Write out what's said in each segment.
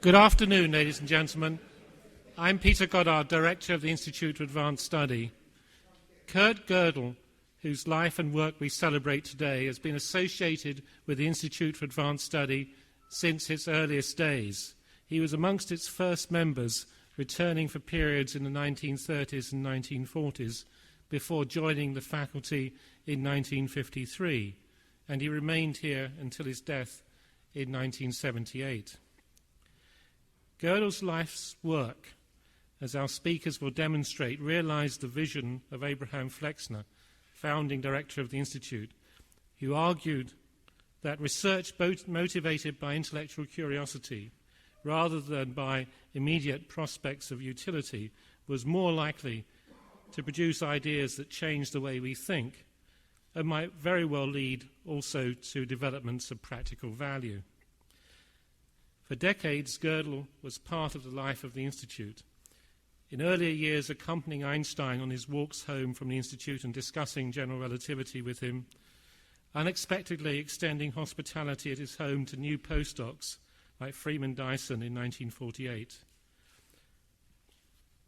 Good afternoon, ladies and gentlemen. I'm Peter Gödel, Director of the Institute for Advanced Study. Kurt Gödel, whose life and work we celebrate today, has been associated with the Institute for Advanced Study since its earliest days. He was amongst its first members, returning for periods in the 1930s and 1940s, before joining the faculty in 1953, and he remained here until his death in 1978. Gödel's life's work, as our speakers will demonstrate, realized the vision of Abraham Flexner, founding director of the Institute, who argued that research motivated by intellectual curiosity rather than by immediate prospects of utility was more likely to produce ideas that change the way we think and might very well lead also to developments of practical value. For decades, Gödel was part of the life of the Institute. In earlier years, accompanying Einstein on his walks home from the Institute and discussing general relativity with him, unexpectedly extending hospitality at his home to new postdocs like Freeman Dyson in 1948.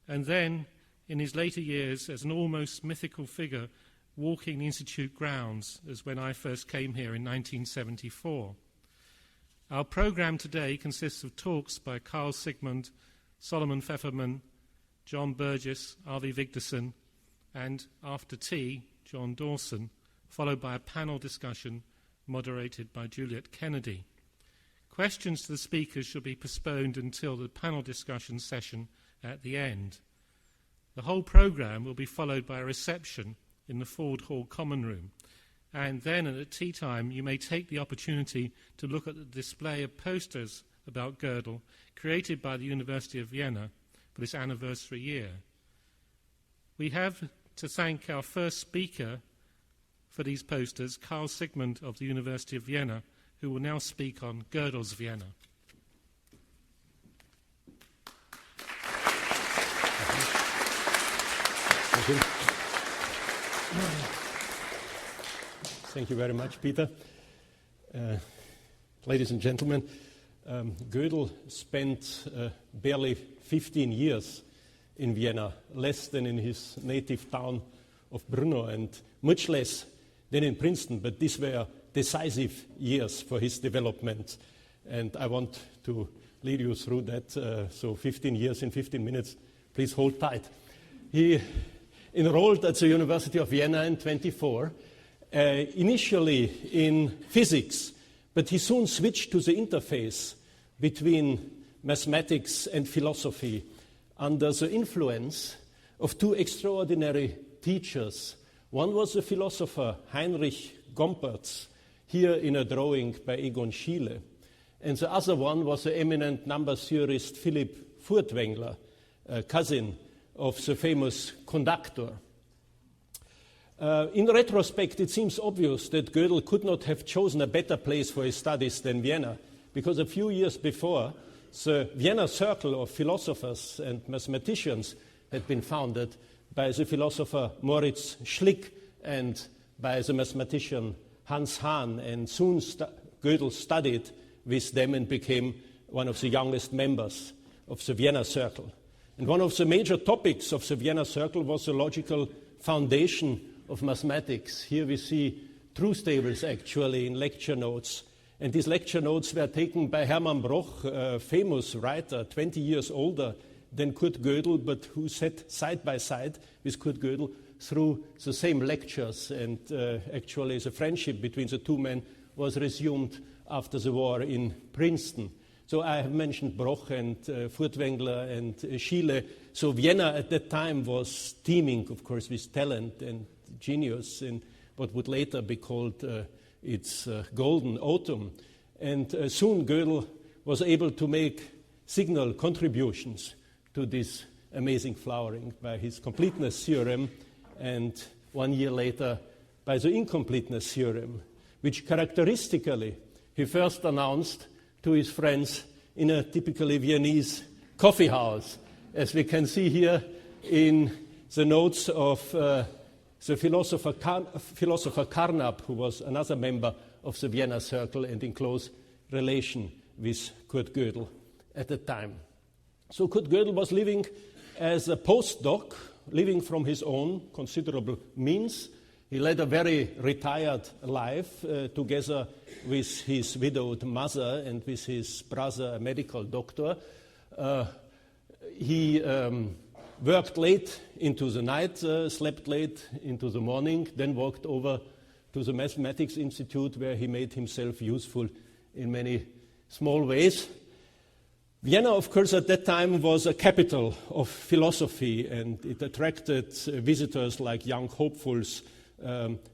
And then, in his later years, as an almost mythical figure, walking the Institute grounds, as when I first came here in 1974. Our program today consists of talks by Karl Sigmund, Solomon Feferman, John Burgess, Arvi Vigdisson, and after tea, John Dawson, followed by a panel discussion moderated by Juliet Kennedy. Questions to the speakers shall be postponed until the panel discussion session at the end. The whole program will be followed by a reception in the Ford Hall Common Room. And then at tea time, you may take the opportunity to look at the display of posters about Gödel created by the University of Vienna for this anniversary year. We have to thank our first speaker for these posters, Karl Sigmund of the University of Vienna, who will now speak on Gödel's Vienna. Thank you. Thank you very much, Peter. Ladies and gentlemen, Gödel spent barely 15 years in Vienna, less than in his native town of Brno, and much less than in Princeton, but these were decisive years for his development, and I want to lead you through that. So 15 years in 15 minutes, please hold tight. He enrolled at the University of Vienna in 1924, initially in physics, but he soon switched to the interface between mathematics and philosophy under the influence of two extraordinary teachers. One was the philosopher Heinrich Gompertz, here in a drawing by Egon Schiele, and the other one was the eminent number theorist Philipp Furtwängler, a cousin of the famous conductor. In retrospect, it seems obvious that Gödel could not have chosen a better place for his studies than Vienna, because a few years before, the Vienna Circle of Philosophers and Mathematicians had been founded by the philosopher Moritz Schlick and by the mathematician Hans Hahn, and soon Gödel studied with them and became one of the youngest members of the Vienna Circle. And one of the major topics of the Vienna Circle was the logical foundation of mathematics. Here we see truth tables actually in lecture notes. And these lecture notes were taken by Hermann Broch, a famous writer, 20 years older than Kurt Gödel, but who sat side by side with Kurt Gödel through the same lectures. And actually the friendship between the two men was resumed after the war in Princeton. So I have mentioned Broch and Furtwängler and Schiele. So Vienna at that time was teeming, of course, with talent and genius in what would later be called its golden autumn. And soon Gödel was able to make signal contributions to this amazing flowering by his completeness theorem, and 1 year later by the incompleteness theorem, which characteristically he first announced to his friends in a typically Viennese coffee house, as we can see here in the notes of the philosopher Carnap, who was another member of the Vienna Circle and in close relation with Kurt Gödel. at the time. So Kurt Gödel was living as a postdoc, living from his own considerable means. He led a very retired life together with his widowed mother and with his brother, a medical doctor. He worked late into the night, slept late into the morning, then walked over to the Mathematics Institute where he made himself useful in many small ways. Vienna, of course, at that time was a capital of philosophy, and it attracted visitors like young hopefuls,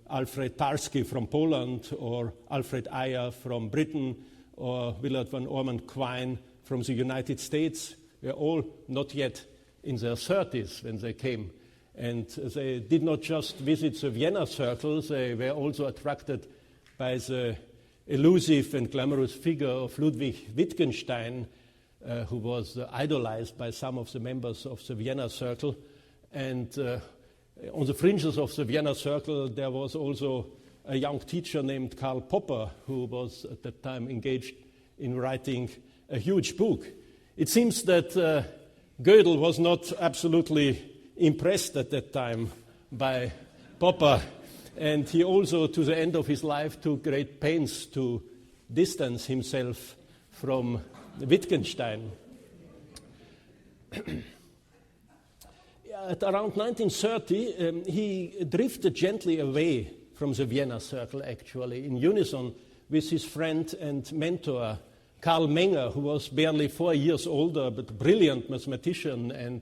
Alfred Tarski from Poland, or Alfred Ayer from Britain, or Willard van Orman Quine from the United States. They were all not yet in their 30s when they came. And they did not just visit the Vienna circle, they were also attracted by the elusive and glamorous figure of Ludwig Wittgenstein, who was idolized by some of the members of the Vienna circle. And on the fringes of the Vienna circle, there was also a young teacher named Karl Popper, who was at that time engaged in writing a huge book. It seems that Gödel was not absolutely impressed at that time by Popper, and he also, to the end of his life, took great pains to distance himself from Wittgenstein. At around 1930, he drifted gently away from the Vienna circle, actually, in unison with his friend and mentor, Karl Menger, who was barely 4 years older, but a brilliant mathematician and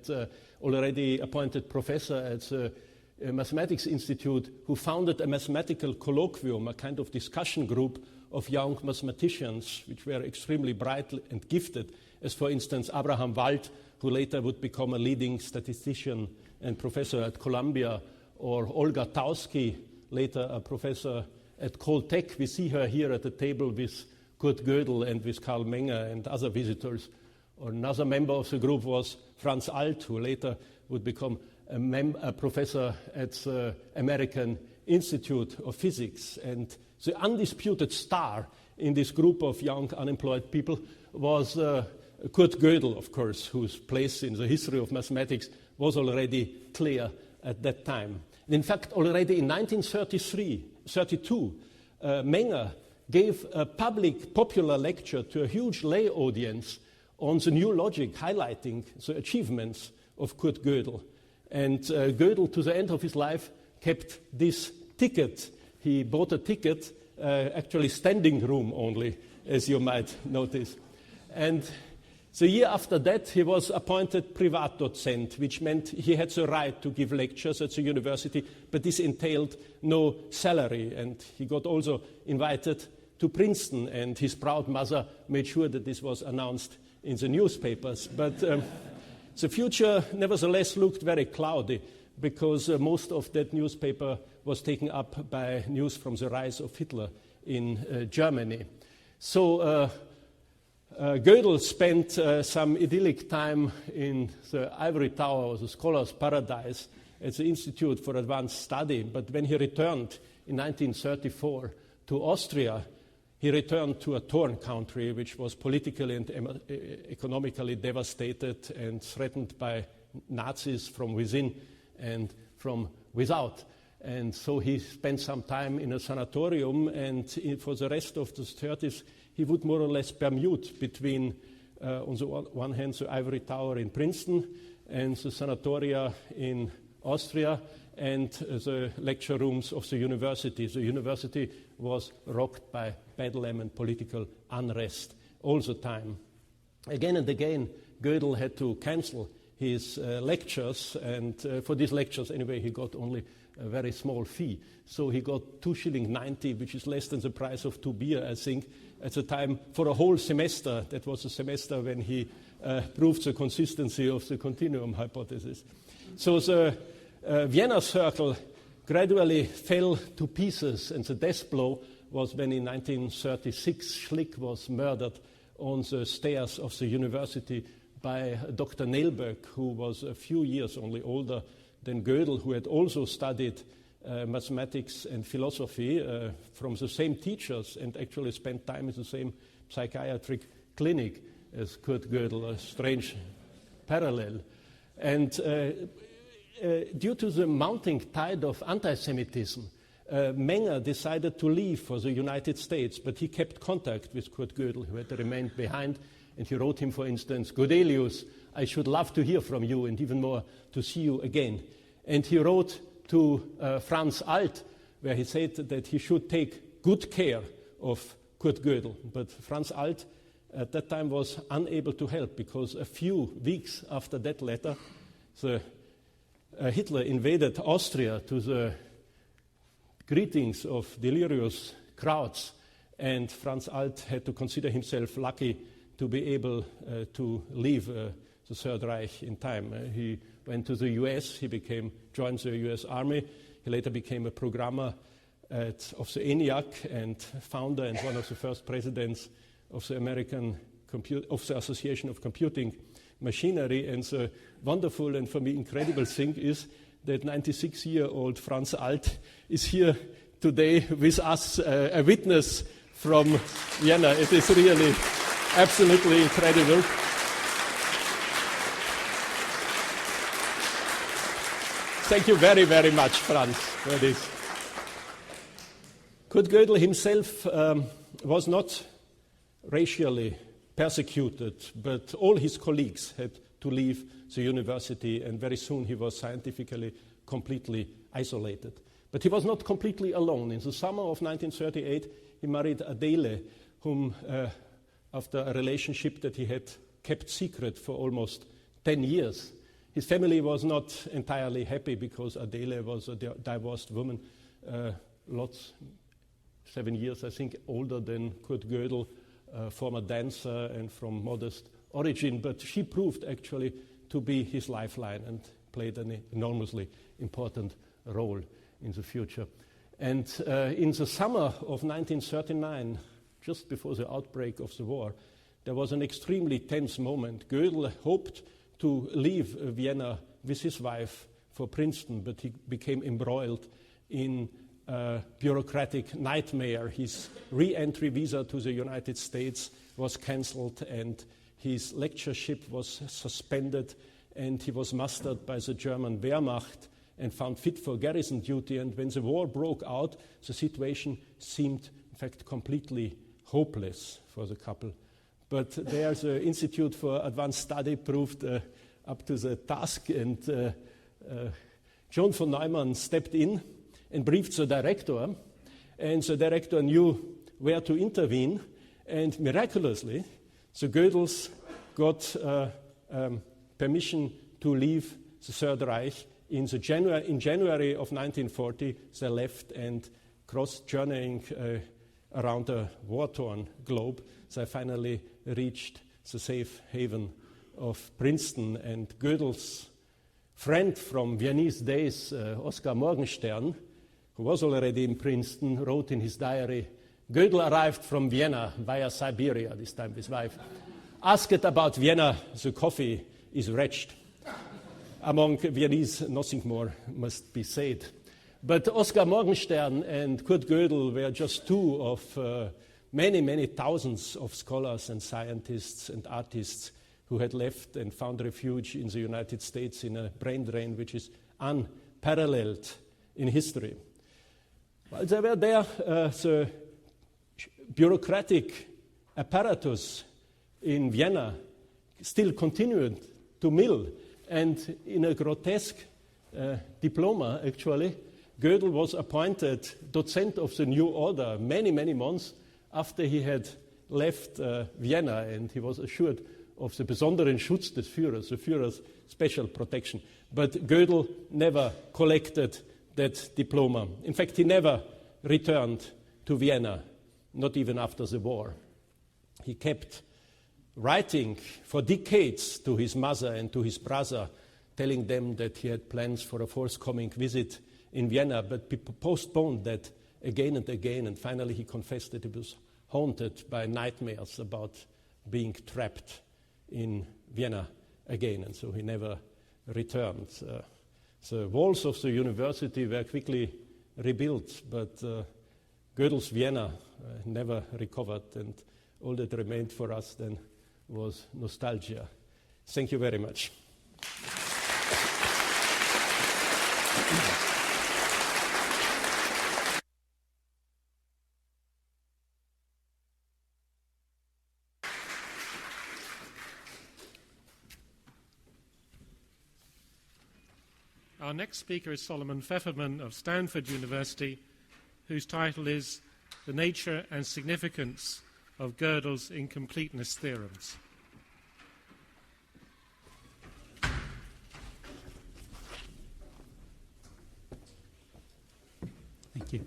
already appointed professor at the Mathematics Institute, who founded a mathematical colloquium, a kind of discussion group of young mathematicians, which were extremely bright and gifted, as for instance Abraham Wald, who later would become a leading statistician and professor at Columbia, or Olga Tauski, later a professor at Caltech. We see her here at the table with Kurt Gödel and with Karl Menger and other visitors. Or another member of the group was Franz Alt, who later would become a professor at the American Institute of Physics. And the undisputed star in this group of young unemployed people was Kurt Gödel, of course, whose place in the history of mathematics was already clear at that time. And in fact, already in 1932, Menger gave a public popular lecture to a huge lay audience on the new logic, highlighting the achievements of Kurt Gödel. And Gödel, to the end of his life, kept this ticket. He bought a ticket, actually standing room only, as you might notice. And the year after that, he was appointed Privatdozent, which meant he had the right to give lectures at the university, but this entailed no salary. And he got also invited to Princeton, and his proud mother made sure that this was announced in the newspapers. But the future, nevertheless, looked very cloudy, because most of that newspaper was taken up by news from the rise of Hitler in Germany. So Gödel spent some idyllic time in the ivory tower, or the scholar's paradise, at the Institute for Advanced Study. But when he returned in 1934 to Austria, he returned to a torn country which was politically and economically devastated and threatened by Nazis from within and from without. And so he spent some time in a sanatorium, and for the rest of the 30s, he would more or less permute between, on the one hand, the ivory tower in Princeton and the sanatoria in Austria and the lecture rooms of the university. The university was rocked by bedlam and political unrest all the time. Again and again, Gödel had to cancel his lectures, and for these lectures, anyway, he got only a very small fee. So he got 2 shillings 90, which is less than the price of 2 beer, I think, at the time, for a whole semester. That was the semester when he proved the consistency of the continuum hypothesis. So the Vienna circle gradually fell to pieces, and the death blow was when in 1936 Schlick was murdered on the stairs of the university by Dr. Neilberg, who was a few years only older than Gödel, who had also studied mathematics and philosophy from the same teachers and actually spent time in the same psychiatric clinic as Kurt Gödel, a strange parallel. And due to the mounting tide of anti-Semitism, Menger decided to leave for the United States, but he kept contact with Kurt Gödel, who had remained behind, and he wrote him, for instance, "Gödelius, I should love to hear from you, and even more to see you again." And he wrote to Franz Alt, where he said that he should take good care of Kurt Gödel. But Franz Alt at that time was unable to help, because a few weeks after that letter, Hitler invaded Austria to the greetings of delirious crowds, and Franz Alt had to consider himself lucky to be able to leave the Third Reich in time. He went to the US, he joined the US Army, he later became a programmer of the ENIAC and founder and one of the first presidents of the Association of Computing Machinery. And the wonderful and for me incredible thing is that 96-year-old Franz Alt is here today with us, a witness from Vienna. It is really absolutely incredible. Thank you very, very much, Franz, for this. Kurt Gödel himself was not racially persecuted, but all his colleagues had to leave the university, and very soon he was scientifically completely isolated. But he was not completely alone. In the summer of 1938, he married Adele, whom, after a relationship that he had kept secret for almost 10 years, his family was not entirely happy, because Adele was a divorced woman, 7 years, I think, older than Kurt Gödel, former dancer and from modest origin, but she proved actually to be his lifeline and played an enormously important role in the future. And in the summer of 1939, just before the outbreak of the war, there was an extremely tense moment. Gödel hoped to leave Vienna with his wife for Princeton, but he became embroiled in a bureaucratic nightmare. His re-entry visa to the United States was cancelled, and his lectureship was suspended, and he was mustered by the German Wehrmacht and found fit for garrison duty. And when the war broke out, the situation seemed, in fact, completely hopeless for the couple. But there the Institute for Advanced Study proved up to the task, and John von Neumann stepped in and briefed the director, and the director knew where to intervene, and miraculously, the Gödels got permission to leave the Third Reich. In January of 1940, they left and crossed, journeying around a war-torn globe. They finally reached the safe haven of Princeton, and Gödel's friend from Viennese days, Oskar Morgenstern, who was already in Princeton, wrote in his diary, "Gödel arrived from Vienna via Siberia," this time his wife. "Asked about Vienna, the coffee is wretched." Among Viennese, nothing more must be said. But Oskar Morgenstern and Kurt Gödel were just two of many, many thousands of scholars and scientists and artists who had left and found refuge in the United States in a brain drain which is unparalleled in history. While they were there, the bureaucratic apparatus in Vienna still continued to mill, and in a grotesque diploma, actually, Gödel was appointed docent of the New Order many, many months after he had left Vienna, and he was assured of the besonderen Schutz des Führers, the Führer's special protection. But Gödel never collected that diploma. In fact, he never returned to Vienna, not even after the war. He kept writing for decades to his mother and to his brother, telling them that he had plans for a forthcoming visit in Vienna, but postponed that again and again, and finally he confessed that he was haunted by nightmares about being trapped in Vienna again, and so he never returned. The walls of the university were quickly rebuilt, but Gödel's Vienna never recovered, and all that remained for us then was nostalgia. Thank you very much. Our next speaker is Solomon Feferman of Stanford University, whose title is The Nature and Significance of Gödel's Incompleteness Theorems. Thank you.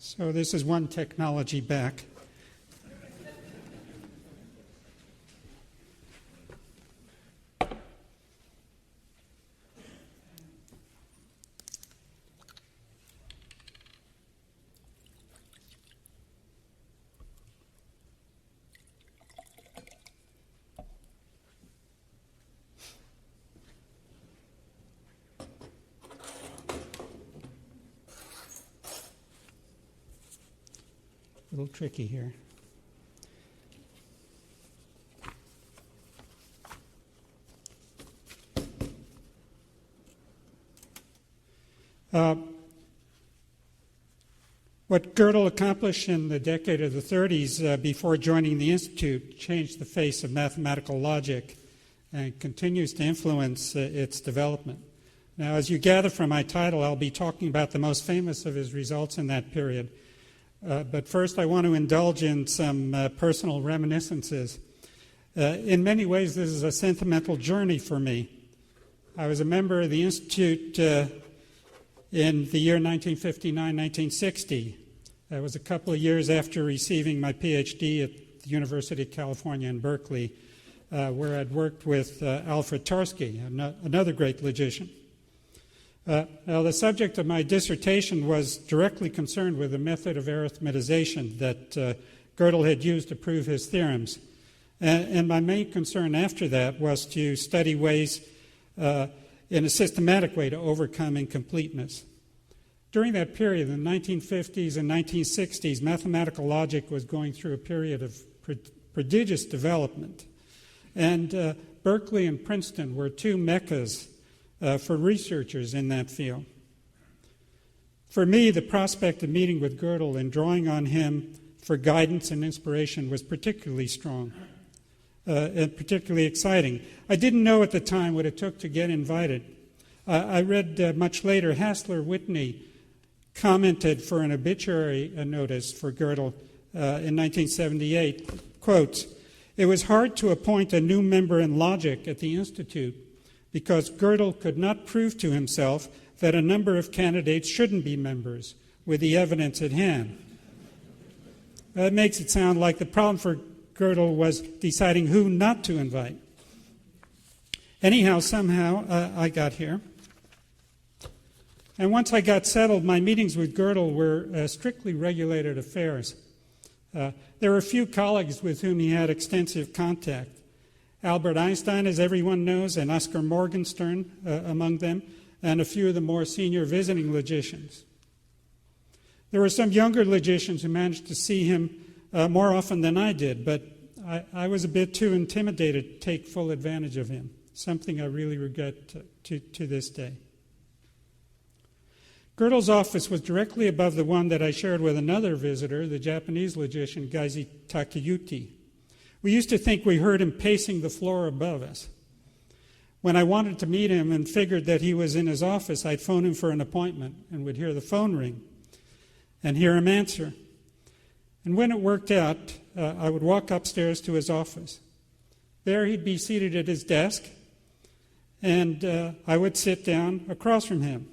So this is one technology back. A little tricky here. What Gödel accomplished in the decade of the 30s before joining the Institute changed the face of mathematical logic and continues to influence its development. Now, as you gather from my title, I'll be talking about the most famous of his results in that period. But first, I want to indulge in some personal reminiscences. In many ways, this is a sentimental journey for me. I was a member of the Institute in the year 1959-1960. That was a couple of years after receiving my PhD at the University of California in Berkeley, where I'd worked with Alfred Tarski, another great logician. Now, the subject of my dissertation was directly concerned with the method of arithmetization that Gödel had used to prove his theorems. And my main concern after that was to study ways in a systematic way to overcome incompleteness. During that period, in the 1950s and 1960s, mathematical logic was going through a period of prodigious development. And Berkeley and Princeton were two meccas for researchers in that field. For me, the prospect of meeting with Gödel and drawing on him for guidance and inspiration was particularly strong and particularly exciting. I didn't know at the time what it took to get invited. I read much later, Hassler Whitney commented for an obituary notice for Gödel in 1978, quotes, "It was hard to appoint a new member in logic at the Institute because Gödel could not prove to himself that a number of candidates shouldn't be members with the evidence at hand." That makes it sound like the problem for Gödel was deciding who not to invite. Anyhow, somehow, I got here. And once I got settled, my meetings with Gödel were strictly regulated affairs. There were a few colleagues with whom he had extensive contact. Albert Einstein, as everyone knows, and Oscar Morgenstern among them, and a few of the more senior visiting logicians. There were some younger logicians who managed to see him more often than I did, but I was a bit too intimidated to take full advantage of him, something I really regret to this day. Gödel's office was directly above the one that I shared with another visitor, the Japanese logician Gaizi Takayuki. We used to think we heard him pacing the floor above us. When I wanted to meet him and figured that he was in his office, I'd phone him for an appointment and would hear the phone ring and hear him answer. And when it worked out, I would walk upstairs to his office. There he'd be seated at his desk, and I would sit down across from him.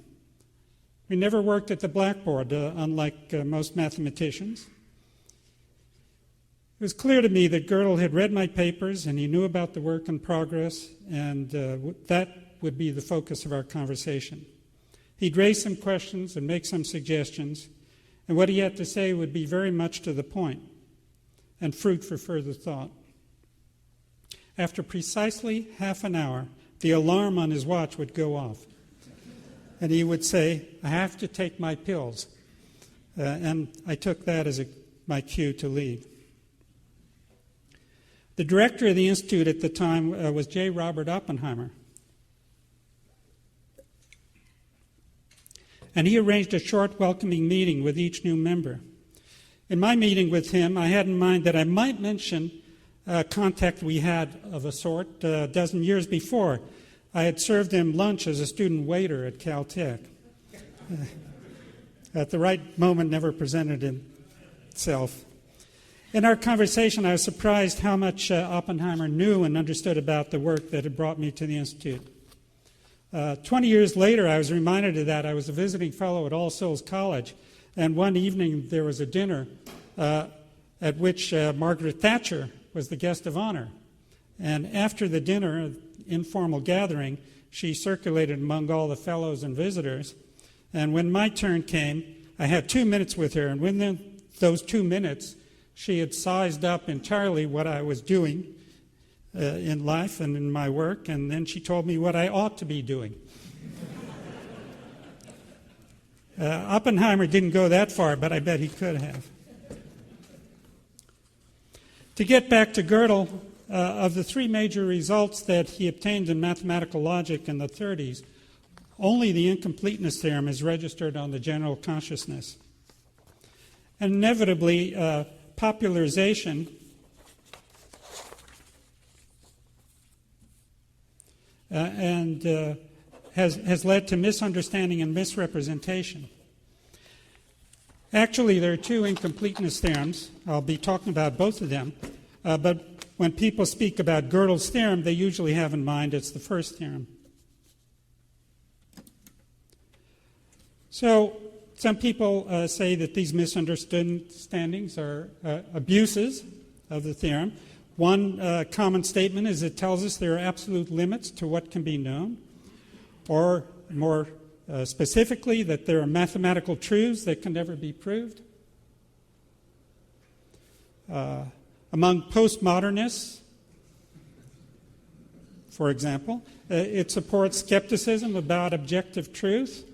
We never worked at the blackboard, unlike most mathematicians. It was clear to me that Gödel had read my papers and he knew about the work in progress, and that would be the focus of our conversation. He'd raise some questions and make some suggestions, and what he had to say would be very much to the point and fruit for further thought. After precisely half an hour, the alarm on his watch would go off, and he would say, "I have to take my pills." And I took that as my cue to leave. The director of the institute at the time was J. Robert Oppenheimer. And he arranged a short welcoming meeting with each new member. In my meeting with him, I had in mind that I might mention a contact we had of a sort a dozen years before. I had served him lunch as a student waiter at Caltech. At the right moment, never presented itself. In our conversation, I was surprised how much Oppenheimer knew and understood about the work that had brought me to the Institute. 20 years later, I was reminded of that. I was a visiting fellow at All Souls College, and one evening there was a dinner at which Margaret Thatcher was the guest of honor. And after the dinner, an informal gathering, she circulated among all the fellows and visitors. And when my turn came, I had 2 minutes with her, and within those 2 minutes, she had sized up entirely what I was doing in life and in my work, and then she told me what I ought to be doing. Oppenheimer didn't go that far, but I bet he could have. To get back to Gödel, of the three major results that he obtained in mathematical logic in the 30s, only the incompleteness theorem is registered on the general consciousness. And inevitably, popularization has led to misunderstanding and misrepresentation. Actually, there are two incompleteness theorems. I'll be talking about both of them. But when people speak about Gödel's theorem, they usually have in mind it's the first theorem. So some people say that these misunderstandings are abuses of the theorem. One common statement is it tells us there are absolute limits to what can be known, or more specifically, that there are mathematical truths that can never be proved. Among postmodernists, for example, it supports skepticism about objective truth,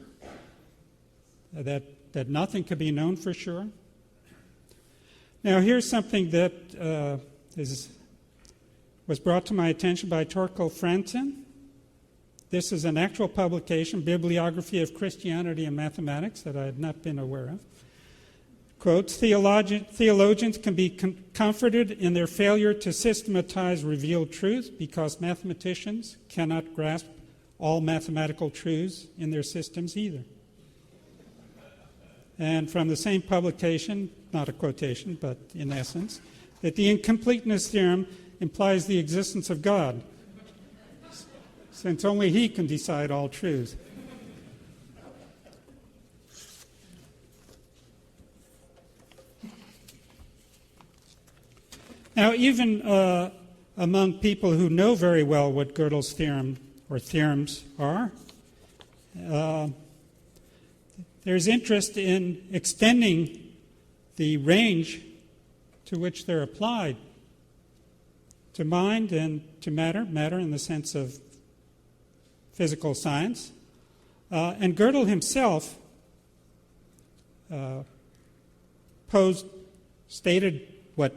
that nothing can be known for sure. Now, here's something that was brought to my attention by Torkel Franzen. This is an actual publication, Bibliography of Christianity and Mathematics, that I had not been aware of. Quote, theologians can be comforted in their failure to systematize revealed truth because mathematicians cannot grasp all mathematical truths in their systems either. And from the same publication, not a quotation, but in essence, that the incompleteness theorem implies the existence of God, since only He can decide all truth. Now, even among people who know very well what Gödel's theorem or theorems are, there's interest in extending the range to which they're applied to mind and to matter in the sense of physical science. And Gödel himself stated what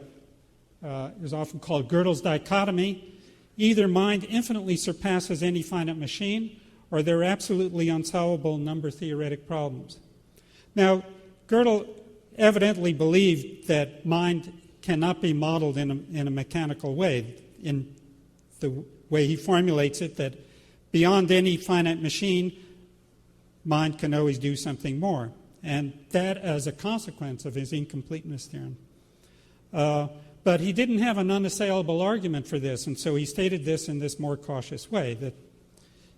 is often called Gödel's dichotomy. Either mind infinitely surpasses any finite machine, or they're absolutely unsolvable number-theoretic problems. Now, Gödel evidently believed that mind cannot be modeled in a mechanical way, in the way he formulates it, that beyond any finite machine, mind can always do something more, and that as a consequence of his incompleteness theorem. But he didn't have an unassailable argument for this, and so he stated this in this more cautious way, that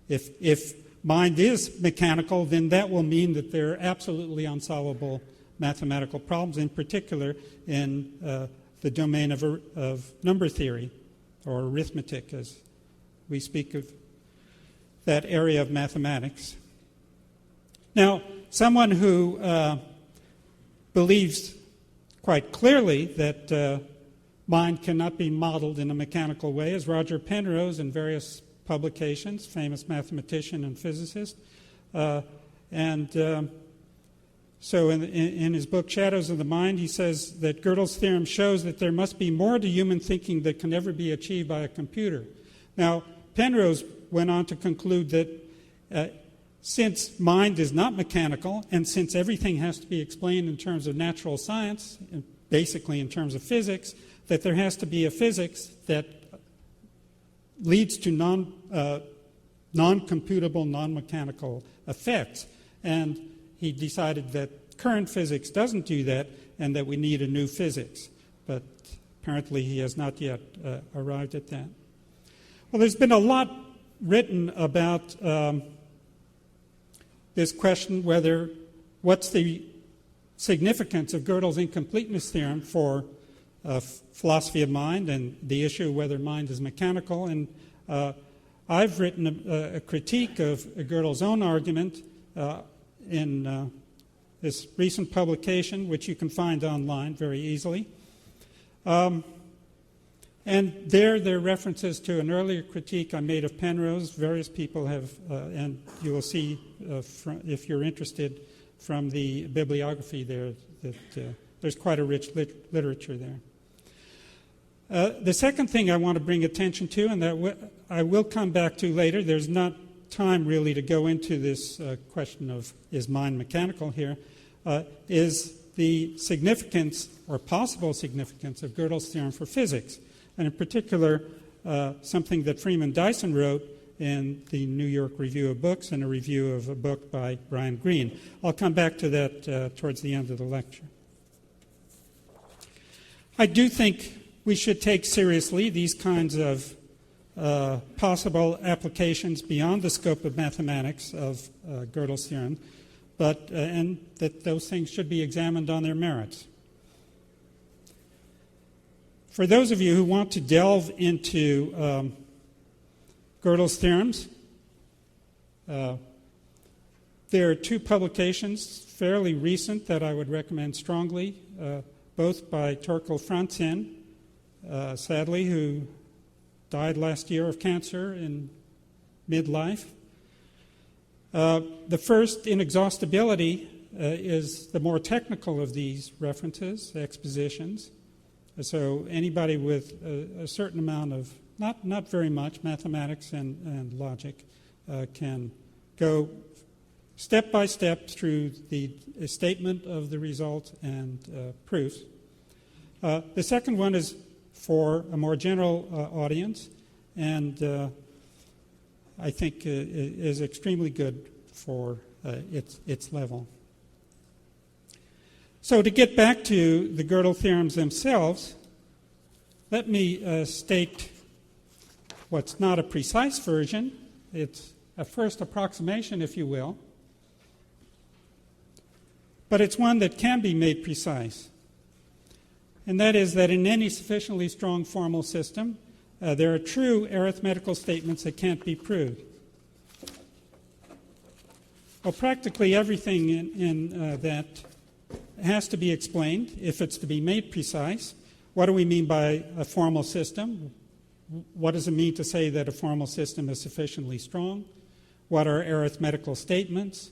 if mind is mechanical, then that will mean that there are absolutely unsolvable mathematical problems, in particular in the domain of number theory, or arithmetic, as we speak of that area of mathematics. Now, someone who believes quite clearly that mind cannot be modeled in a mechanical way is Roger Penrose in various publications, famous mathematician and physicist. So in his book Shadows of the Mind, he says that Gödel's theorem shows that there must be more to human thinking that can never be achieved by a computer. Now, Penrose went on to conclude that since mind is not mechanical, and since everything has to be explained in terms of natural science, and basically in terms of physics, that there has to be a physics that leads to non-computable, non-mechanical effects. And he decided that current physics doesn't do that, and that we need a new physics. But apparently he has not yet arrived at that. Well, there's been a lot written about this question, what's the significance of Gödel's incompleteness theorem for philosophy of mind and the issue of whether mind is mechanical. And I've written a critique of Gödel's own argument in this recent publication, which you can find online very easily. And there are references to an earlier critique I made of Penrose. Various people have, and you will see, if you're interested, from the bibliography there, that there's quite a rich literature there. The second thing I want to bring attention to, and that I will come back to later, there's not time really to go into this question of is mind mechanical here, is the significance or possible significance of Gödel's theorem for physics. And in particular, something that Freeman Dyson wrote in the New York Review of Books and a review of a book by Brian Greene. I'll come back to that towards the end of the lecture. I do think we should take seriously these kinds of possible applications beyond the scope of mathematics of Gödel's theorem, and that those things should be examined on their merits. For those of you who want to delve into Gödel's theorems, there are two publications, fairly recent, that I would recommend strongly, both by Torkel Franzen, sadly, who died last year of cancer in midlife. The first, Inexhaustibility, is the more technical of these references, expositions. So anybody with a certain amount of, not very much, mathematics and logic can go step by step through the statement of the results and proofs. The second one is for a more general audience, and I think is extremely good for its level. So to get back to the Gödel theorems themselves, let me state what's not a precise version. It's a first approximation, if you will. But it's one that can be made precise. And that is that in any sufficiently strong formal system, there are true arithmetical statements that can't be proved. Well, practically everything in that has to be explained if it's to be made precise. What do we mean by a formal system? What does it mean to say that a formal system is sufficiently strong? What are arithmetical statements?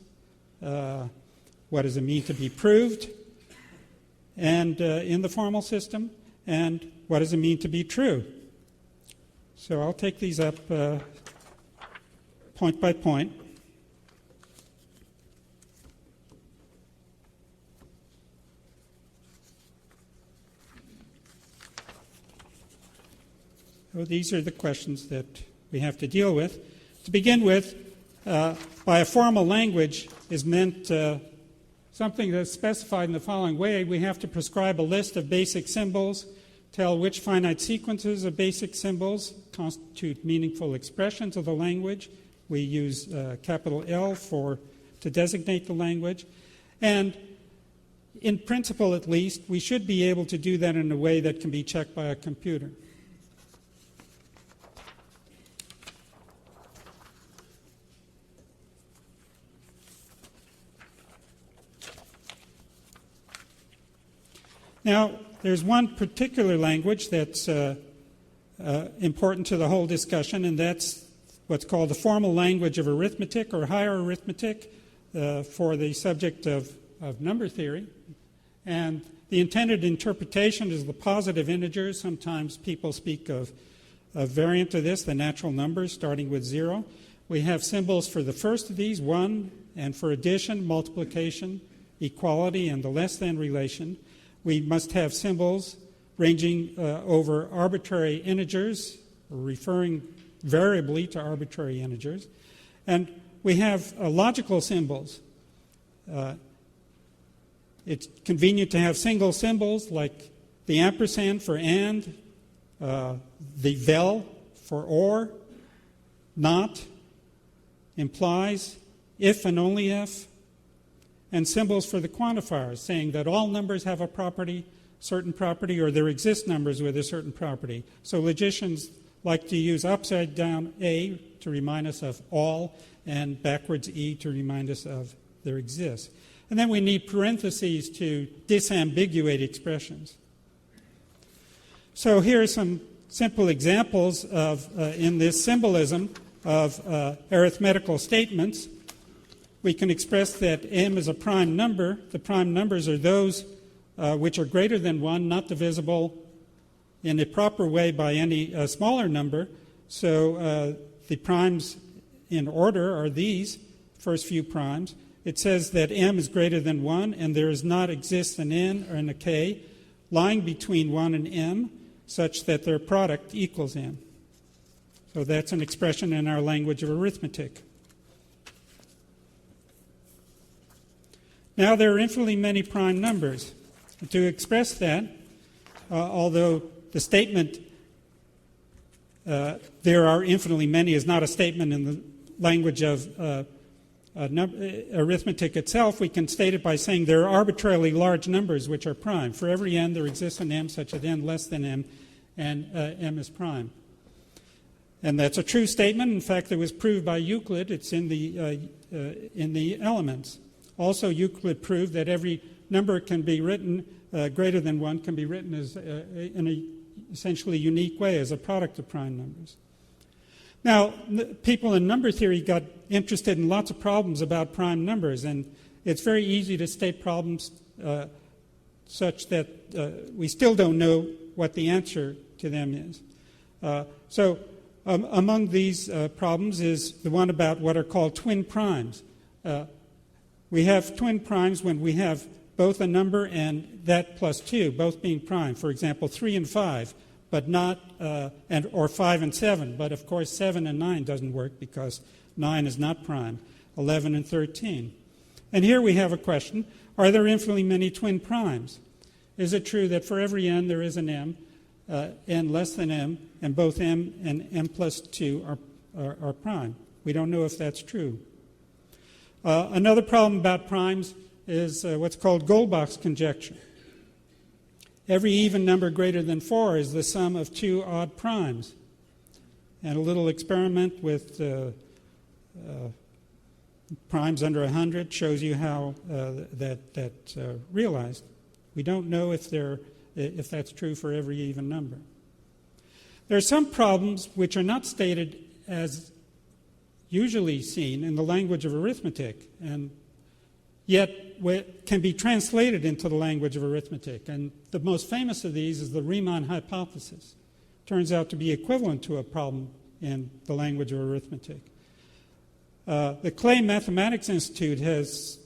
What does it mean to be proved? And in the formal system? And what does it mean to be true? So I'll take these up point by point. So these are the questions that we have to deal with. To begin with, by a formal language is meant something that's specified in the following way. We have to prescribe a list of basic symbols tell which finite sequences of basic symbols constitute meaningful expressions of the language. We use capital L to designate the language. And in principle, at least, we should be able to do that in a way that can be checked by a computer. Now, there's one particular language that's important to the whole discussion, and that's what's called the formal language of arithmetic or higher arithmetic for the subject of number theory. And the intended interpretation is the positive integers. Sometimes people speak of a variant of this, the natural numbers starting with 0. We have symbols for the first of these, 1, and for addition, multiplication, equality, and the less than relation. We must have symbols ranging over arbitrary integers, referring variably to arbitrary integers. And we have logical symbols. It's convenient to have single symbols like the ampersand for and, the vel for or, not, implies, if and only if, and symbols for the quantifiers, saying that all numbers have a property, certain property, or there exist numbers with a certain property. So logicians like to use upside down A to remind us of all, and backwards E to remind us of there exists. And then we need parentheses to disambiguate expressions. So here are some simple examples of, in this symbolism of arithmetical statements. We can express that m is a prime number. The prime numbers are those which are greater than 1, not divisible in a proper way by any smaller number. So the primes in order are these first few primes. It says that m is greater than 1, and there does not exist an n or a k lying between 1 and m such that their product equals m. So that's an expression in our language of arithmetic. Now there are infinitely many prime numbers. To express that, although the statement there are infinitely many is not a statement in the language of arithmetic itself, we can state it by saying there are arbitrarily large numbers which are prime. For every n, there exists an m such that n less than m, and m is prime. And that's a true statement. In fact, it was proved by Euclid. It's in the Elements. Also, Euclid proved that every number can be written, greater than 1, can be written as in an essentially unique way as a product of prime numbers. Now, people in number theory got interested in lots of problems about prime numbers, and it's very easy to state problems such that we still don't know what the answer to them is. Among these problems is the one about what are called twin primes. We have twin primes when we have both a number and that plus 2, both being prime. For example, 3 and 5, but not, or 5 and 7. But of course, 7 and 9 doesn't work because 9 is not prime. 11 and 13. And here we have a question: are there infinitely many twin primes? Is it true that for every n there is an m, n less than m, and both m and m plus 2 are prime? We don't know if that's true. Another problem about primes is what's called Goldbach's conjecture. Every even number greater than 4 is the sum of 2 odd primes. And a little experiment with primes under 100 shows you how that's realized. We don't know if that's true for every even number. There are some problems which are not stated as usually seen in the language of arithmetic, and yet can be translated into the language of arithmetic. And the most famous of these is the Riemann hypothesis. Turns out to be equivalent to a problem in the language of arithmetic. The Clay Mathematics Institute has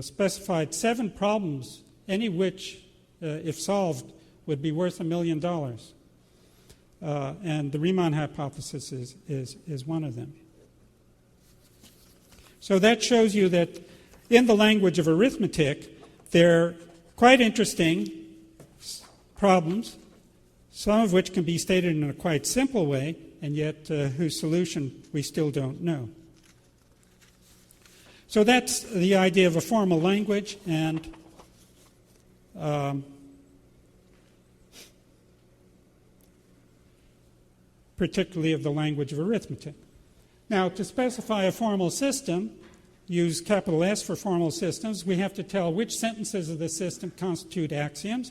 specified 7 problems, any which, if solved, would be worth $1 million. And the Riemann hypothesis is one of them. So that shows you that in the language of arithmetic, there are quite interesting problems some of which can be stated in a quite simple way, and yet whose solution we still don't know. So that's the idea of a formal language, and particularly of the language of arithmetic. Now, to specify a formal system, use capital S for formal systems, we have to tell which sentences of the system constitute axioms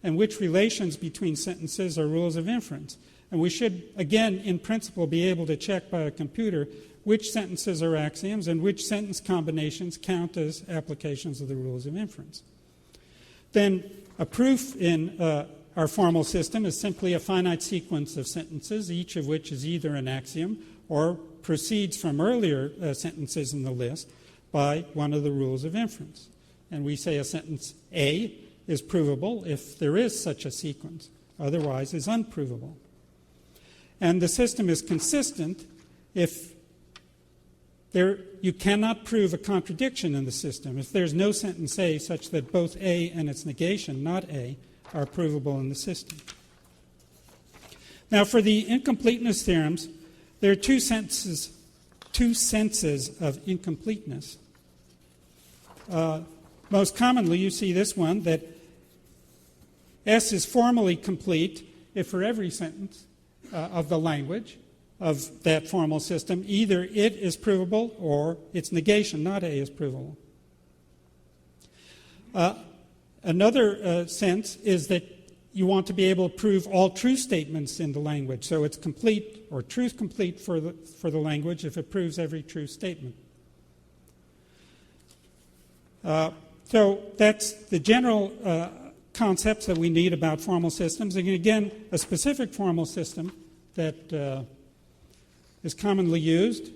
and which relations between sentences are rules of inference. And we should, again, in principle, be able to check by a computer which sentences are axioms and which sentence combinations count as applications of the rules of inference. Then a proof in our formal system is simply a finite sequence of sentences, each of which is either an axiom or proceeds from earlier sentences in the list by one of the rules of inference. And we say a sentence A is provable if there is such a sequence, otherwise is unprovable. And the system is consistent if you cannot prove a contradiction in the system. If there's no sentence A such that both A and its negation, not A, are provable in the system. Now, for the incompleteness theorems, there are two senses of incompleteness. Most commonly, you see this one, that S is formally complete if for every sentence of the language of that formal system, either it is provable or its negation, not A, is provable. Another sense is that you want to be able to prove all true statements in the language, so it's complete or truth complete for the language if it proves every true statement. So that's the general concepts that we need about formal systems. And again, a specific formal system that is commonly used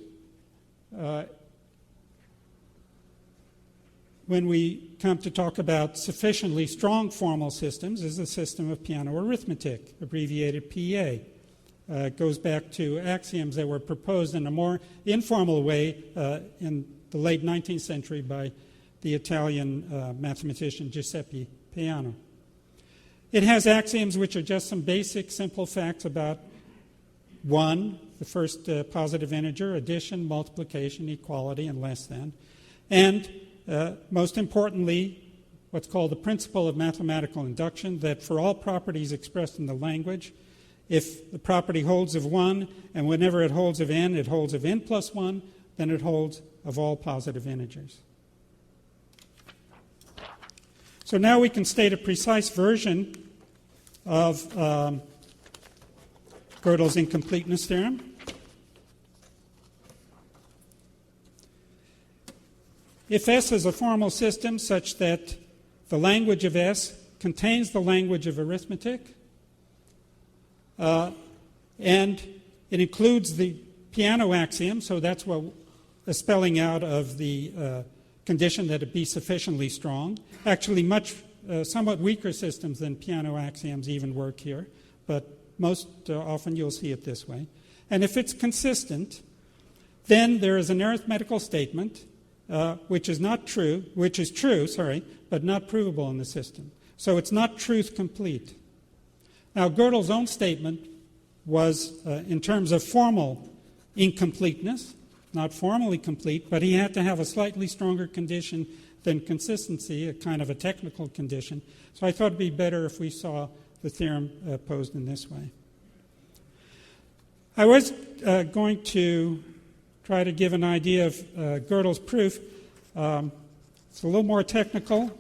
when we come to talk about sufficiently strong formal systems is the system of piano arithmetic, abbreviated PA. It goes back to axioms that were proposed in a more informal way in the late 19th century by the Italian mathematician Giuseppe Peano. It has axioms which are just some basic, simple facts about 1, the first positive integer, addition, multiplication, equality, and less than, and most importantly, what's called the principle of mathematical induction, that for all properties expressed in the language, if the property holds of 1, and whenever it holds of n, it holds of n plus 1, then it holds of all positive integers. So now we can state a precise version of Gödel's incompleteness theorem. If S is a formal system such that the language of S contains the language of arithmetic, and it includes the piano axiom, so that's what a spelling out of the condition that it be sufficiently strong. Actually, somewhat weaker systems than piano axioms even work here, but most often you'll see it this way. And if it's consistent, then there is an arithmetical statement which is true, but not provable in the system. So it's not truth complete. Now, Gödel's own statement was in terms of formal incompleteness, not formally complete, but he had to have a slightly stronger condition than consistency, a kind of a technical condition. So I thought it'd be better if we saw the theorem posed in this way. I was going to try to give an idea of Gödel's proof. It's a little more technical,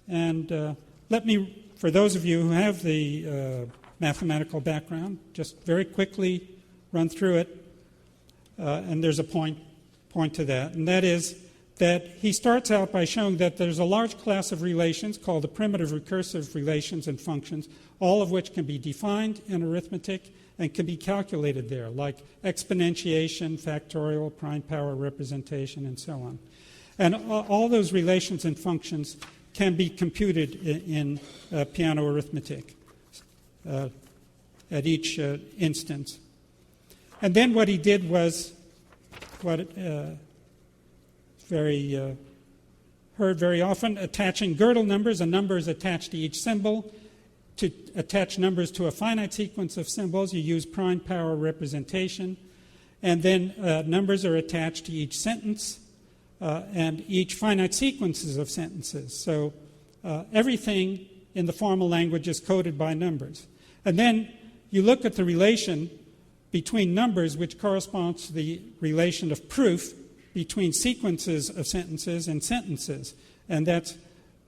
and let me, for those of you who have the mathematical background, just very quickly run through it, and there's a point to that, and that is that he starts out by showing that there's a large class of relations called the primitive recursive relations and functions, all of which can be defined in arithmetic and can be calculated there, like exponentiation, factorial, prime power representation, and so on. And all those relations and functions can be computed in piano arithmetic at each instance. And then what he did was what heard very often, attaching Gödel numbers. A number is attached to each symbol. to attach numbers to a finite sequence of symbols, you use prime power representation. And then numbers are attached to each sentence and each finite sequences of sentences. So everything in the formal language is coded by numbers. And then you look at the relation between numbers, which corresponds to the relation of proof between sequences of sentences and sentences. And that's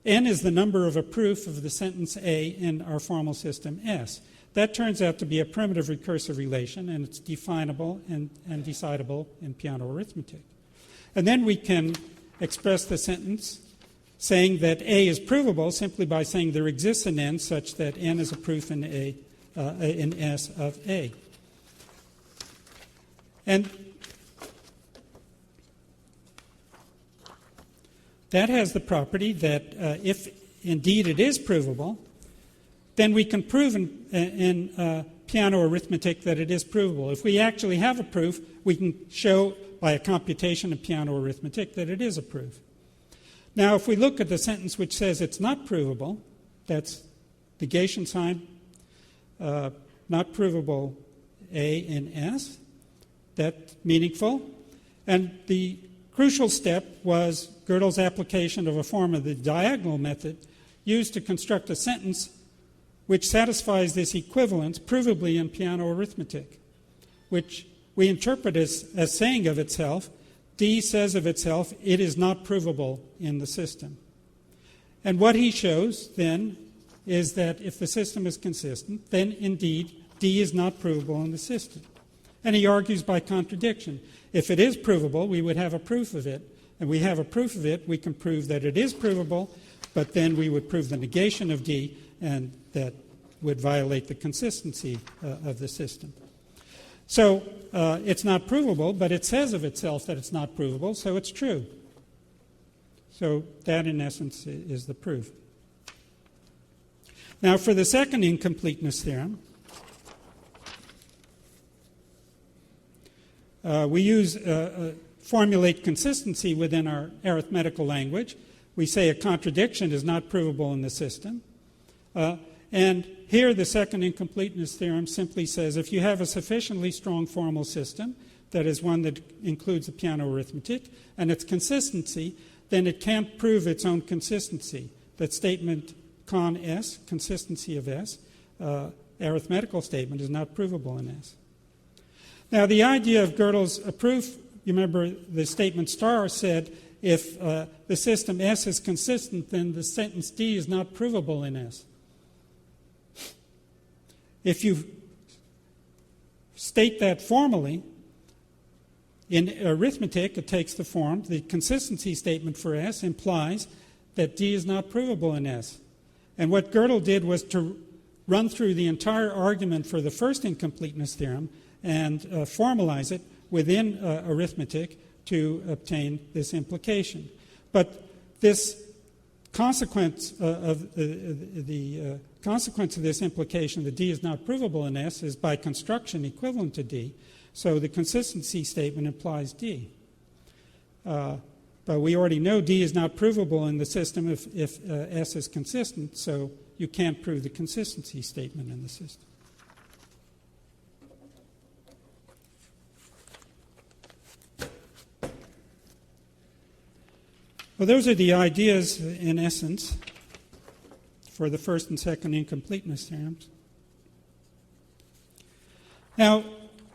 n is the number of a proof of the sentence A in our formal system S. That turns out to be a primitive recursive relation, and it's definable and decidable in piano arithmetic. And then we can express the sentence saying that A is provable simply by saying there exists an n such that n is a proof in S of A. And that has the property that if indeed it is provable, then we can prove in piano arithmetic that it is provable. If we actually have a proof, we can show by a computation of piano arithmetic that it is a proof. Now, if we look at the sentence which says it's not provable, that's negation sign, not provable A in S, that's meaningful. And the crucial step was Gödel's application of a form of the diagonal method used to construct a sentence which satisfies this equivalence provably in piano arithmetic, which we interpret as saying of itself, D says of itself, it is not provable in the system. And what he shows then is that if the system is consistent, then indeed D is not provable in the system. And he argues by contradiction. If it is provable, we would have a proof of it. And we have a proof of it, we can prove that it is provable, but then we would prove the negation of D, and that would violate the consistency of the system. So it's not provable, but it says of itself that it's not provable, so it's true. So that, in essence, is the proof. Now, for the second incompleteness theorem, we formulate consistency within our arithmetical language. We say a contradiction is not provable in the system. And here the second incompleteness theorem simply says if you have a sufficiently strong formal system, that is one that includes the piano arithmetic, and its consistency, then it can't prove its own consistency. That statement con S, consistency of S, arithmetical statement, is not provable in S. Now, the idea of Gödel's proof, you remember the statement star said if the system S is consistent, then the sentence D is not provable in S. If you state that formally, in arithmetic, it takes the form, the consistency statement for S implies that D is not provable in S. And what Gödel did was to run through the entire argument for the first incompleteness theorem and formalize it within arithmetic to obtain this implication. But this consequence of the consequence of this implication that D is not provable in S is by construction equivalent to D. So the consistency statement implies D. But we already know D is not provable in the system if S is consistent, so you can't prove the consistency statement in the system. Well, those are the ideas, in essence, for the first and second incompleteness theorems. Now,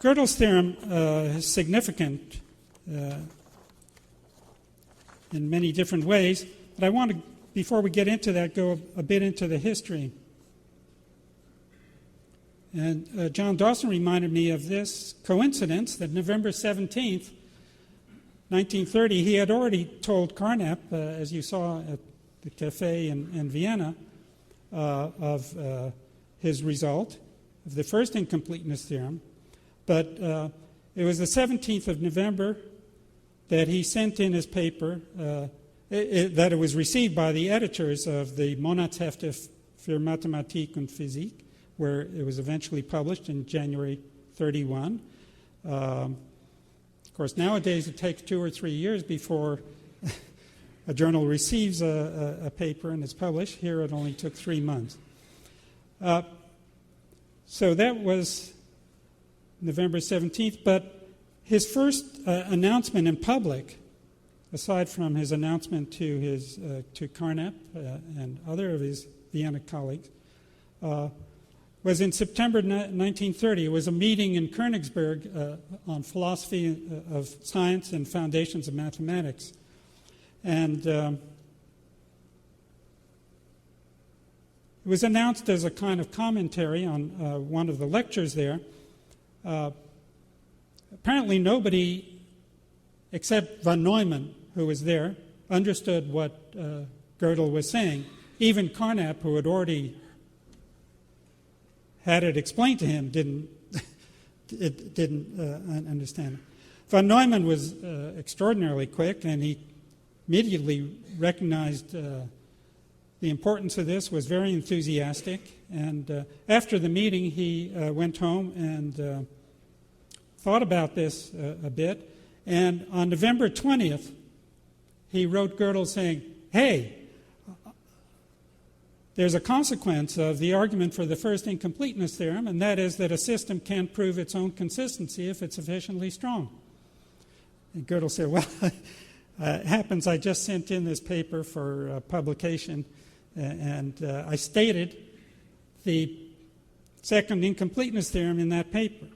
Gödel's theorem is significant in many different ways, but I want to, before we get into that, go a bit into the history. And John Dawson reminded me of this coincidence that November 17th, 1930, he had already told Carnap, as you saw at the cafe in Vienna, of his result of the first incompleteness theorem. But it was the 17th of November that he sent in his paper, that it was received by the editors of the Monatshefte für Mathematik und Physik, where it was eventually published in January 31. Of course, nowadays it takes 2 or 3 years before a journal receives a paper and it's published. Here it only took 3 months. So that was November 17th, but his first announcement in public, aside from his announcement to Carnap and other of his Vienna colleagues, was in September 1930. It was a meeting in Königsberg on philosophy of science and foundations of mathematics. And it was announced as a kind of commentary on one of the lectures there. Apparently nobody except von Neumann, who was there, understood what Gödel was saying. Even Carnap, who had already had it explained to him, didn't understand it. Von Neumann was extraordinarily quick, and he immediately recognized the importance of this, was very enthusiastic. And after the meeting, he went home and thought about this a bit. And on November 20th, he wrote Gödel saying, "Hey, there's a consequence of the argument for the first incompleteness theorem, and that is that a system can't prove its own consistency if it's sufficiently strong." And Gödel said, "Well, it happens I just sent in this paper for publication, and I stated the second incompleteness theorem in that paper."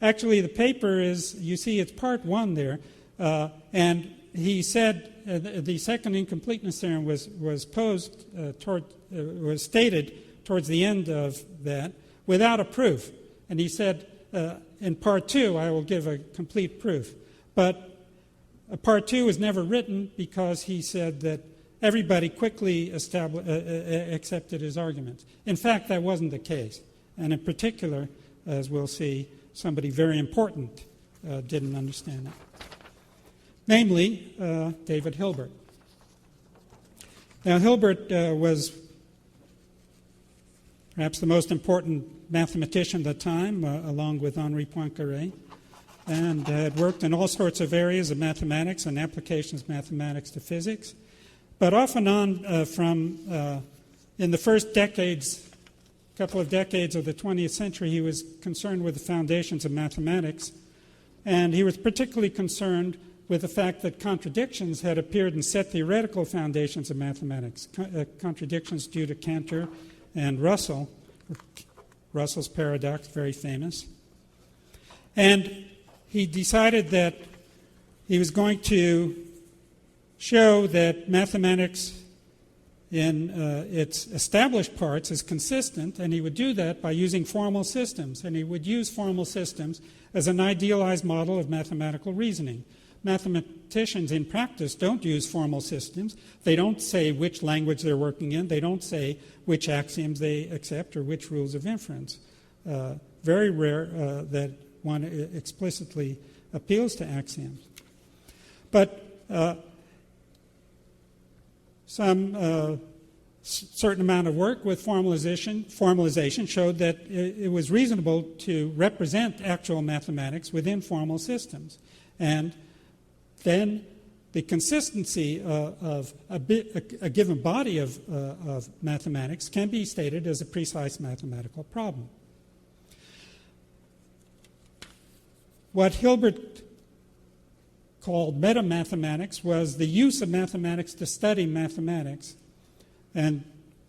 Actually, the paper is, you see, it's part 1 there, and he said the second incompleteness theorem was stated towards the end of that without a proof. And he said, in part 2, I will give a complete proof. But part 2 was never written because he said that everybody quickly accepted his arguments. In fact, that wasn't the case. And in particular, as we'll see, somebody very important didn't understand it. Namely, David Hilbert. Now, Hilbert was perhaps the most important mathematician at the time, along with Henri Poincaré, and had worked in all sorts of areas of mathematics and applications of mathematics to physics. But off and on in the first couple of decades of the 20th century, he was concerned with the foundations of mathematics, and he was particularly concerned with the fact that contradictions had appeared in set theoretical foundations of mathematics, contradictions due to Cantor and Russell. Russell's paradox, very famous. And he decided that he was going to show that mathematics in its established parts is consistent, and he would do that by using formal systems. And he would use formal systems as an idealized model of mathematical reasoning. Mathematicians in practice don't use formal systems. They don't say which language they're working in. They don't say which axioms they accept or which rules of inference. Very rare that one explicitly appeals to axioms. But some certain amount of work with formalization showed that it was reasonable to represent actual mathematics within formal systems. And then the consistency of a given body of mathematics can be stated as a precise mathematical problem. What Hilbert called metamathematics was the use of mathematics to study mathematics. And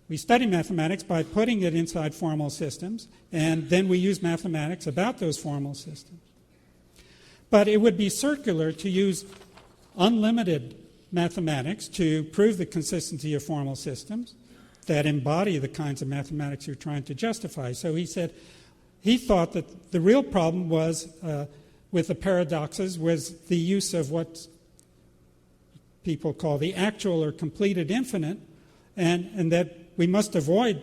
we study mathematics by putting it inside formal systems, and then we use mathematics about those formal systems. But it would be circular to use unlimited mathematics to prove the consistency of formal systems that embody the kinds of mathematics you're trying to justify. So he said he thought that the real problem was with the paradoxes was the use of what people call the actual or completed infinite, and that we must avoid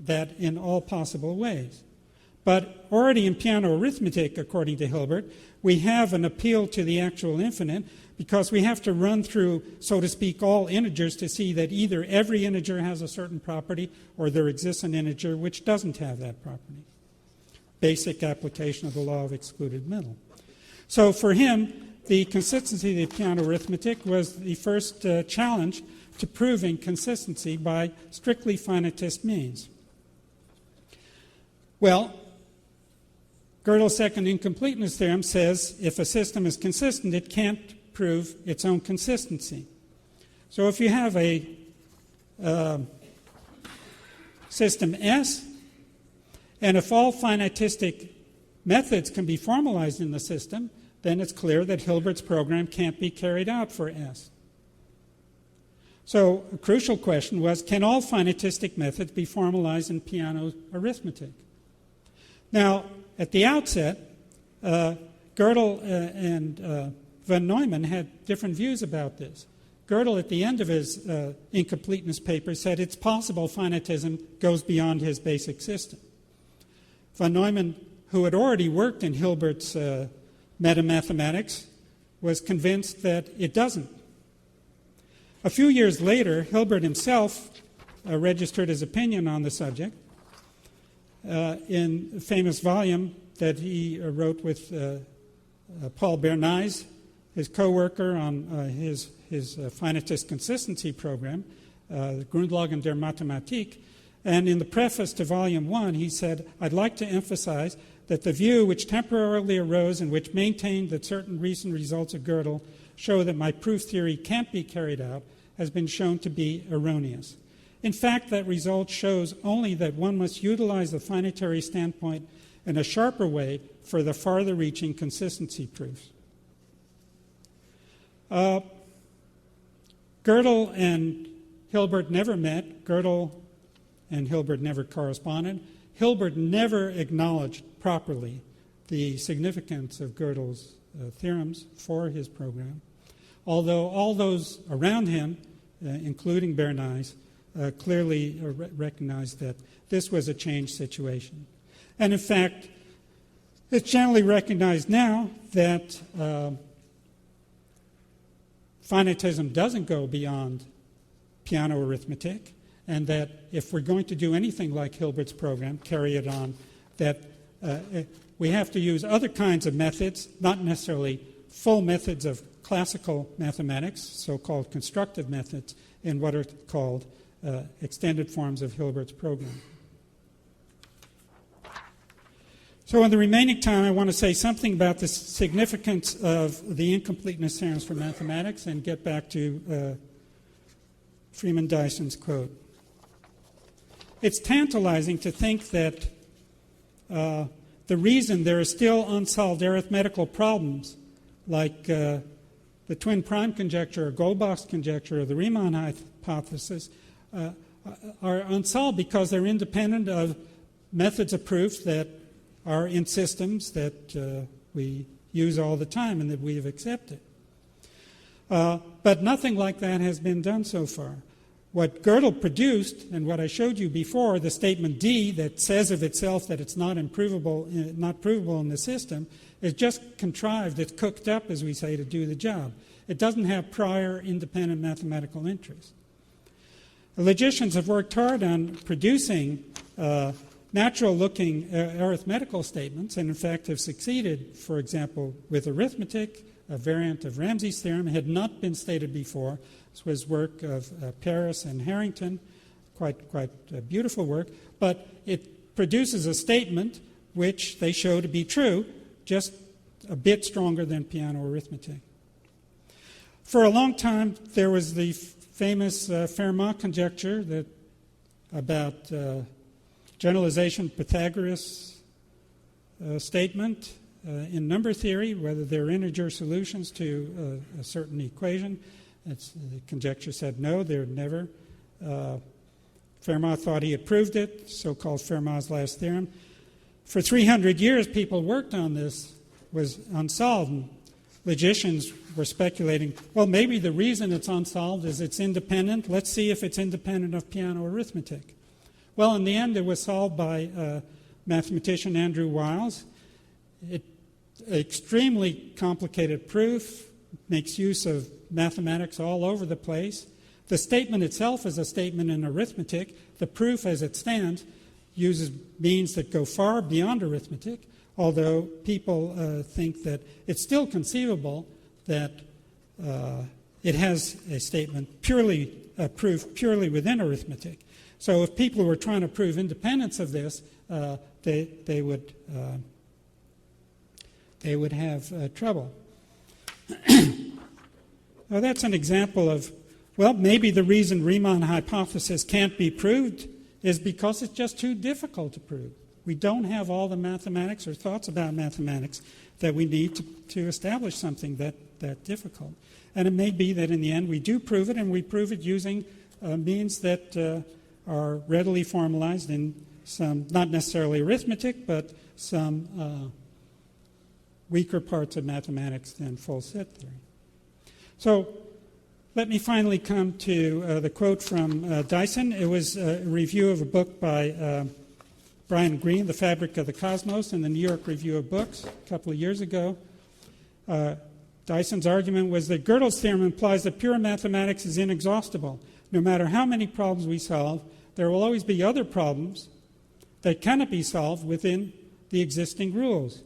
that in all possible ways. But already in piano arithmetic, according to Hilbert, we have an appeal to the actual infinite because we have to run through, so to speak, all integers to see that either every integer has a certain property or there exists an integer which doesn't have that property. Basic application of the law of excluded middle. So for him, the consistency of the piano arithmetic was the first challenge to proving consistency by strictly finitist means. Well, Gödel's second incompleteness theorem says if a system is consistent, it can't prove its own consistency. So if you have a system S, and if all finitistic methods can be formalized in the system, then it's clear that Hilbert's program can't be carried out for S. So a crucial question was, can all finitistic methods be formalized in piano arithmetic? Now, at the outset, Gödel and von Neumann had different views about this. Gödel, at the end of his incompleteness paper, said it's possible finitism goes beyond his basic system. Von Neumann, who had already worked in Hilbert's metamathematics, was convinced that it doesn't. A few years later, Hilbert himself registered his opinion on the subject in a famous volume that he wrote with Paul Bernays, his co-worker on his finitist consistency program, Grundlagen der Mathematik. And in the preface to Volume 1, he said, "I'd like to emphasize that the view which temporarily arose and which maintained that certain recent results of Gödel show that my proof theory can't be carried out has been shown to be erroneous. In fact, that result shows only that one must utilize the finitary standpoint in a sharper way for the farther-reaching consistency proofs." Gödel and Hilbert never met. Gödel and Hilbert never corresponded. Hilbert never acknowledged properly the significance of Gödel's theorems for his program, although all those around him, including Bernays, clearly recognized that this was a changed situation. And in fact, it's generally recognized now that finitism doesn't go beyond piano arithmetic, and that if we're going to do anything like Hilbert's program, carry it on, that we have to use other kinds of methods, not necessarily full methods of classical mathematics, so-called constructive methods, in what are called extended forms of Hilbert's program. So in the remaining time, I want to say something about the significance of the incompleteness theorems for mathematics and get back to Freeman Dyson's quote. It's tantalizing to think that the reason there are still unsolved arithmetical problems like the twin prime conjecture or Goldbach's conjecture or the Riemann hypothesis are unsolved because they're independent of methods of proof that are in systems that we use all the time and that we have accepted. But nothing like that has been done so far. What Gödel produced, and what I showed you before, the statement D that says of itself that it's not provable in the system, is just contrived, it's cooked up, as we say, to do the job. It doesn't have prior independent mathematical interest. The logicians have worked hard on producing natural-looking arithmetical statements, and in fact have succeeded, for example, with arithmetic. A variant of Ramsey's theorem had not been stated before. This was work of Paris and Harrington, quite beautiful work, but it produces a statement which they show to be true, just a bit stronger than piano arithmetic. For a long time, there was the famous Feferman conjecture that about generalization Pythagoras statement in number theory, whether they're integer solutions to a certain equation. The conjecture said no, they're never. Fermat thought he had proved it, so-called Fermat's last theorem. For 300 years, people worked on this, was unsolved. And logicians were speculating, well, maybe the reason it's unsolved is it's independent. Let's see if it's independent of piano arithmetic. Well, in the end, it was solved by mathematician Andrew Wiles. Extremely complicated proof, makes use of mathematics all over the place. The statement itself is a statement in arithmetic. The proof as it stands uses means that go far beyond arithmetic, although people think that it's still conceivable that it has a statement proof purely within arithmetic. So if people were trying to prove independence of this, they would have trouble. Well, that's an example of, well, maybe the reason Riemann hypothesis can't be proved is because it's just too difficult to prove. We don't have all the mathematics or thoughts about mathematics that we need to establish something that difficult. And it may be that in the end we do prove it, and we prove it using means that are readily formalized in some, not necessarily arithmetic, but some weaker parts of mathematics than full set theory. So let me finally come to the quote from Dyson. It was a review of a book by Brian Greene, The Fabric of the Cosmos, in the New York Review of Books a couple of years ago. Dyson's argument was that Gödel's theorem implies that pure mathematics is inexhaustible. No matter how many problems we solve, there will always be other problems that cannot be solved within the existing rules.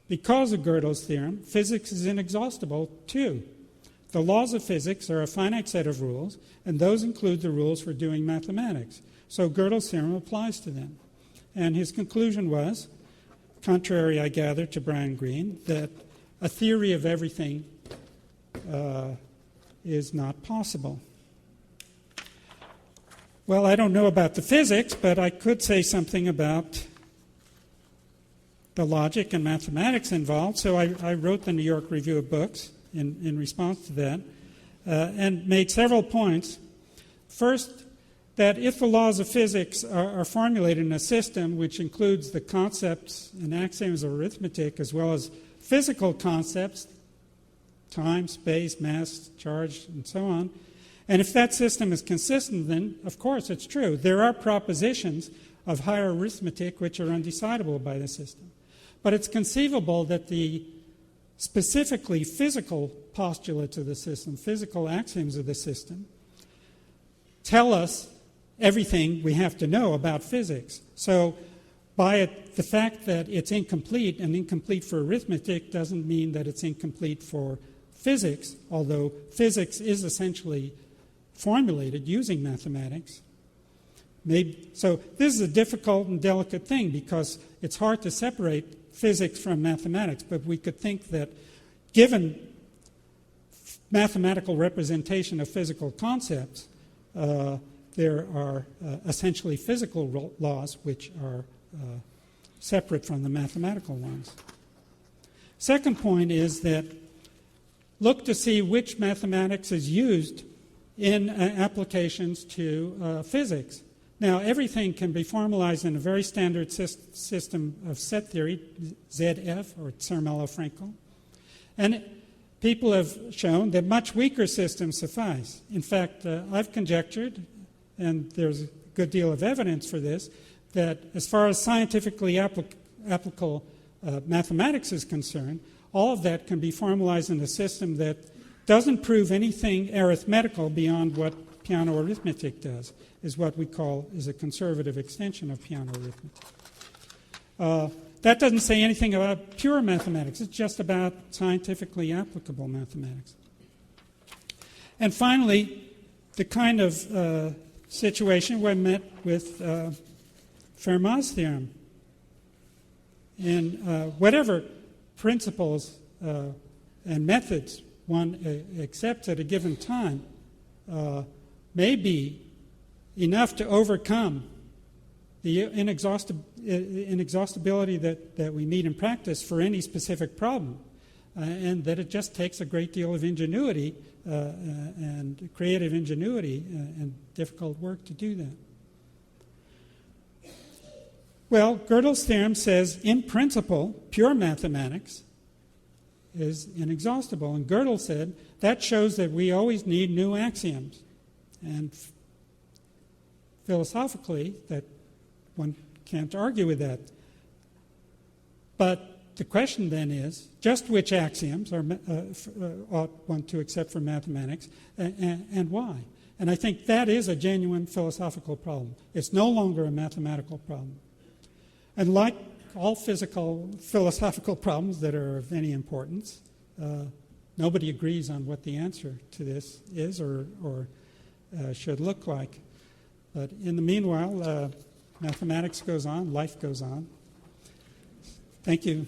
Because of Gödel's theorem, physics is inexhaustible too. The laws of physics are a finite set of rules, and those include the rules for doing mathematics. So Gödel's theorem applies to them. And his conclusion was, contrary, I gather, to Brian Greene, that a theory of everything is not possible. Well, I don't know about the physics, but I could say something about the logic and mathematics involved. So I wrote the New York Review of Books in response to that, and made several points. First, that if the laws of physics are formulated in a system which includes the concepts and axioms of arithmetic as well as physical concepts, time, space, mass, charge, and so on, and if that system is consistent, then, of course, it's true. There are propositions of higher arithmetic which are undecidable by the system. But it's conceivable that the specifically physical postulates of the system, physical axioms of the system, tell us everything we have to know about physics. So by the fact that it's incomplete, and incomplete for arithmetic doesn't mean that it's incomplete for physics, although physics is essentially formulated using mathematics. So this is a difficult and delicate thing because it's hard to separate physics from mathematics, but we could think that given mathematical representation of physical concepts, there are essentially physical laws which are separate from the mathematical ones. Second point is that look to see which mathematics is used in applications to physics. Now, everything can be formalized in a very standard system of set theory, ZF, or Zermelo-Fraenkel. And people have shown that much weaker systems suffice. In fact, I've conjectured, and there's a good deal of evidence for this, that as far as scientifically applicable mathematics is concerned, all of that can be formalized in a system that doesn't prove anything arithmetical beyond what piano arithmetic does, is what we call is a conservative extension of piano arithmetic. That doesn't say anything about pure mathematics. It's just about scientifically applicable mathematics. And finally, the kind of situation we met with Fermat's theorem. And whatever principles and methods one accepts at a given time may be enough to overcome the inexhaustibility that we meet in practice for any specific problem, and that it just takes a great deal of ingenuity and creative ingenuity and difficult work to do that. Well, Gödel's theorem says, in principle, pure mathematics is inexhaustible. And Gödel said, that shows that we always need new axioms. And philosophically, that one can't argue with that. But the question then is, just which axioms ought one to accept for mathematics, and why? And I think that is a genuine philosophical problem. It's no longer a mathematical problem. And like all philosophical problems that are of any importance, nobody agrees on what the answer to this is or should look like. But in the meanwhile, Mathematics goes on, life goes on. Thank you.